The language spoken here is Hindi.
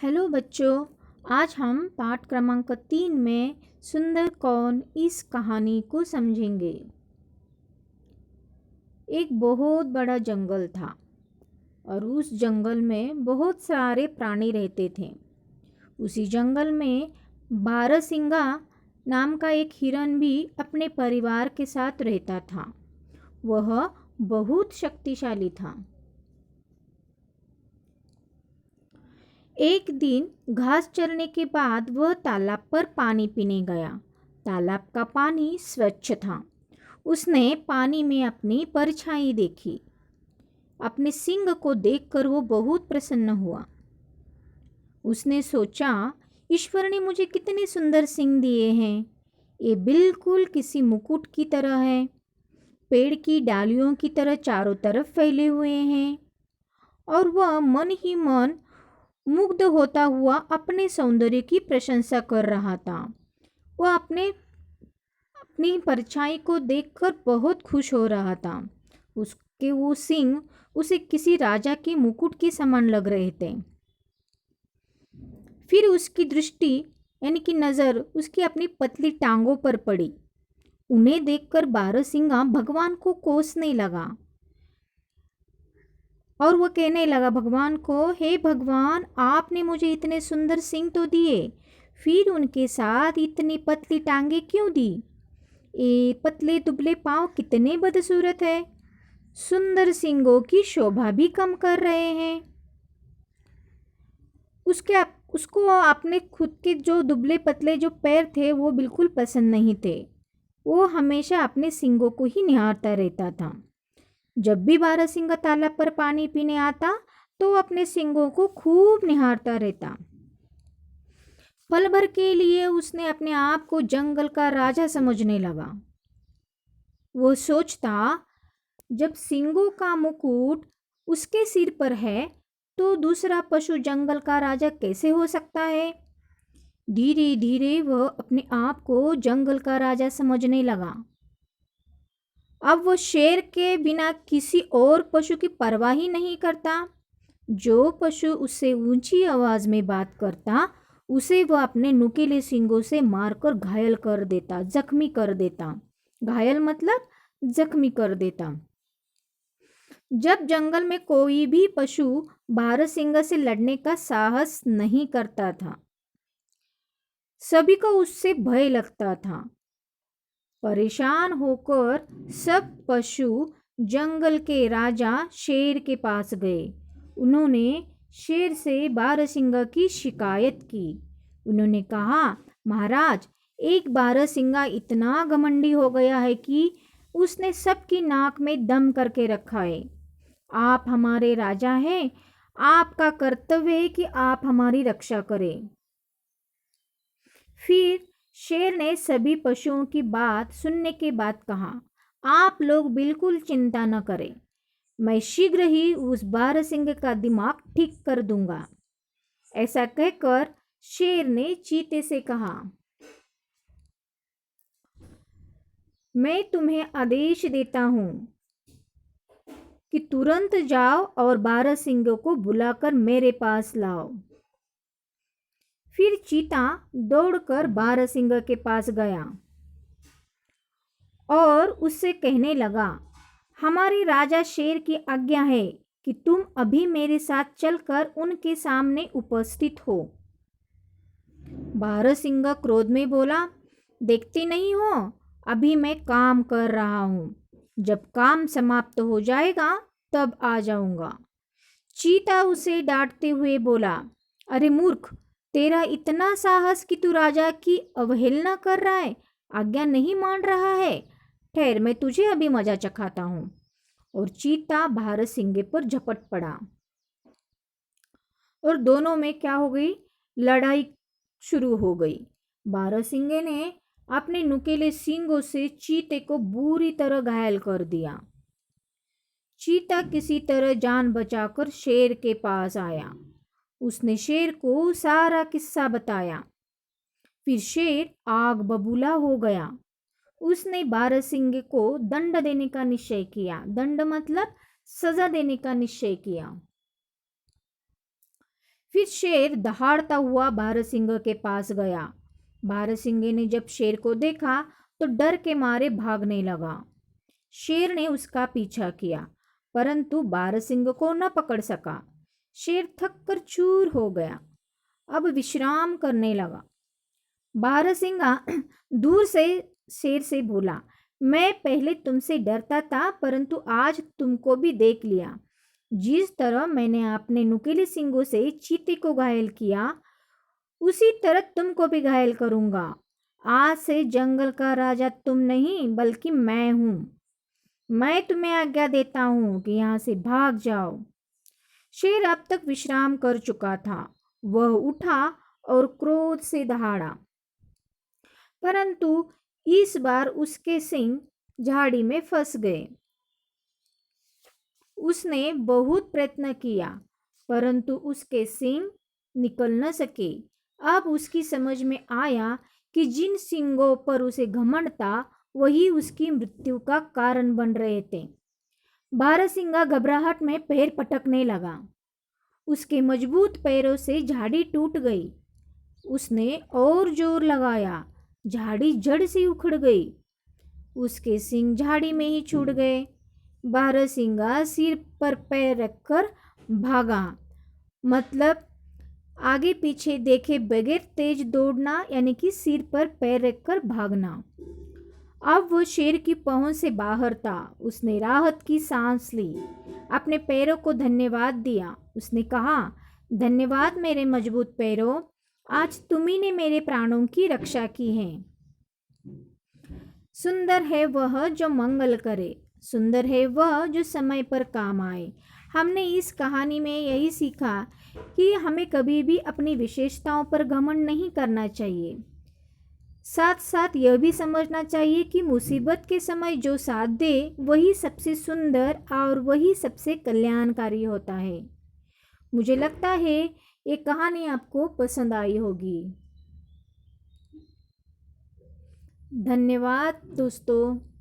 हेलो बच्चों। आज हम पाठ क्रमांक 3 में सुंदर कौन इस कहानी को समझेंगे। एक बहुत बड़ा जंगल था और उस जंगल में बहुत सारे प्राणी रहते थे। उसी जंगल में बारहसिंगा नाम का एक हिरन भी अपने परिवार के साथ रहता था। वह बहुत शक्तिशाली था। एक दिन घास चरने के बाद वह तालाब पर पानी पीने गया। तालाब का पानी स्वच्छ था। उसने पानी में अपनी परछाई देखी। अपने सींग को देखकर वो बहुत प्रसन्न हुआ। उसने सोचा, ईश्वर ने मुझे कितने सुंदर सींग दिए हैं। ये बिल्कुल किसी मुकुट की तरह है। पेड़ की डालियों की तरह चारों तरफ फैले हुए हैं। और वह मन ही मन मुग्ध होता हुआ अपने सौंदर्य की प्रशंसा कर रहा था। वह अपनी परछाई को देखकर बहुत खुश हो रहा था। उसके वो सींग उसे किसी राजा के मुकुट के समान लग रहे थे। फिर उसकी दृष्टि यानी कि नज़र उसकी अपनी पतली टांगों पर पड़ी। उन्हें देखकर बारहसिंगा भगवान को कोसने लगा और वह कहने लगा भगवान को, हे भगवान, आपने मुझे इतने सुंदर सींग तो दिए, फिर उनके साथ इतनी पतली टांगे क्यों दी? ये पतले दुबले पांव कितने बदसूरत है। सुंदर सींगों की शोभा भी कम कर रहे हैं। उसको अपने खुद के जो दुबले पतले जो पैर थे वो बिल्कुल पसंद नहीं थे। वो हमेशा अपने सींगों को ही निहारता रहता था। जब भी बारहसिंगा तालाब पर पानी पीने आता तो वो अपने सींगों को खूब निहारता रहता। पल भर के लिए उसने अपने आप को जंगल का राजा समझने लगा। वो सोचता, जब सींगों का मुकुट उसके सिर पर है तो दूसरा पशु जंगल का राजा कैसे हो सकता है। धीरे धीरे वह अपने आप को जंगल का राजा समझने लगा। अब वो शेर के बिना किसी और पशु की परवाह ही नहीं करता। जो पशु उससे ऊंची आवाज में बात करता उसे वह अपने नुकीले सींगों से मारकर घायल कर देता, जख्मी कर देता। घायल मतलब जख्मी कर देता। जब जंगल में कोई भी पशु बारहसिंगा से लड़ने का साहस नहीं करता था, सभी को उससे भय लगता था। परेशान होकर सब पशु जंगल के राजा शेर के पास गए। उन्होंने शेर से बारहसिंगा की शिकायत की। उन्होंने कहा, महाराज, एक बारहसिंगा इतना घमंडी हो गया है कि उसने सबकी नाक में दम करके रखा है। आप हमारे राजा हैं, आपका कर्तव्य है कि आप हमारी रक्षा करें। फिर शेर ने सभी पशुओं की बात सुनने के बाद कहा, आप लोग बिल्कुल चिंता न करें, मैं शीघ्र ही उस बारहसिंगे का दिमाग ठीक कर दूंगा। ऐसा कहकर शेर ने चीते से कहा, मैं तुम्हें आदेश देता हूं कि तुरंत जाओ और बारहसिंगे को बुलाकर मेरे पास लाओ। फिर चीता दौड़कर बारहसिंगा के पास गया और उससे कहने लगा, हमारे राजा शेर की आज्ञा है कि तुम अभी मेरे साथ चलकर उनके सामने उपस्थित हो। बारहसिंगा क्रोध में बोला, देखती नहीं हो, अभी मैं काम कर रहा हूँ। जब काम समाप्त हो जाएगा तब आ जाऊंगा। चीता उसे डांटते हुए बोला, अरे मूर्ख, तेरा इतना साहस कि तू राजा की अवहेलना कर रहा है, आज्ञा नहीं मान रहा है। ठहर, मैं तुझे अभी मजा चखाता हूँ। और चीता बारहसिंगे पर झपट पड़ा और दोनों में क्या हो गई, लड़ाई शुरू हो गई। बारहसिंगे ने अपने नुकीले सींगों से चीते को बुरी तरह घायल कर दिया। चीता किसी तरह जान बचाकर शेर के पास आया। उसने शेर को सारा किस्सा बताया। फिर शेर आग बबूला हो गया। उसने बारहसिंगे को दंड देने का निश्चय किया। दंड मतलब सजा देने का निश्चय किया। फिर शेर दहाड़ता हुआ बारहसिंगा के पास गया। बारहसिंगे ने जब शेर को देखा तो डर के मारे भागने लगा। शेर ने उसका पीछा किया, परंतु बारहसिंग को न पकड़ सका। शेर थक कर चूर हो गया, अब विश्राम करने लगा। बारहसिंगा दूर से शेर से बोला, मैं पहले तुमसे डरता था, परंतु आज तुमको भी देख लिया। जिस तरह मैंने अपने नुकीले सींगों से चीते को घायल किया, उसी तरह तुमको भी घायल करूंगा। आज से जंगल का राजा तुम नहीं, बल्कि मैं हूं। मैं तुम्हें आज्ञा देता हूं कि यहाँ से भाग जाओ। शेर अब तक विश्राम कर चुका था। वह उठा और क्रोध से दहाड़ा, परंतु इस बार उसके सींग झाड़ी में फंस गए। उसने बहुत प्रयत्न किया, परंतु उसके सींग निकल न सके। अब उसकी समझ में आया कि जिन सींगों पर उसे घमंड था, वही उसकी मृत्यु का कारण बन रहे थे। बारहसिंगा घबराहट में पैर पटकने लगा। उसके मजबूत पैरों से झाड़ी टूट गई। उसने और जोर लगाया, झाड़ी जड़ से उखड़ गई। उसके सींग झाड़ी में ही छूट गए। बारहसिंगा सिर पर पैर रखकर भागा, मतलब आगे पीछे देखे बगैर तेज दौड़ना, यानी कि सिर पर पैर रखकर भागना। अब वो शेर की पहुंच से बाहर था। उसने राहत की सांस ली, अपने पैरों को धन्यवाद दिया। उसने कहा, धन्यवाद मेरे मजबूत पैरों, आज तुम्ही ने मेरे प्राणों की रक्षा की है। सुंदर है वह जो मंगल करे, सुंदर है वह जो समय पर काम आए। हमने इस कहानी में यही सीखा कि हमें कभी भी अपनी विशेषताओं पर घमंड नहीं करना चाहिए। साथ साथ यह भी समझना चाहिए कि मुसीबत के समय जो साथ दे वही सबसे सुंदर और वही सबसे कल्याणकारी होता है। मुझे लगता है ये कहानी आपको पसंद आई होगी। धन्यवाद दोस्तों।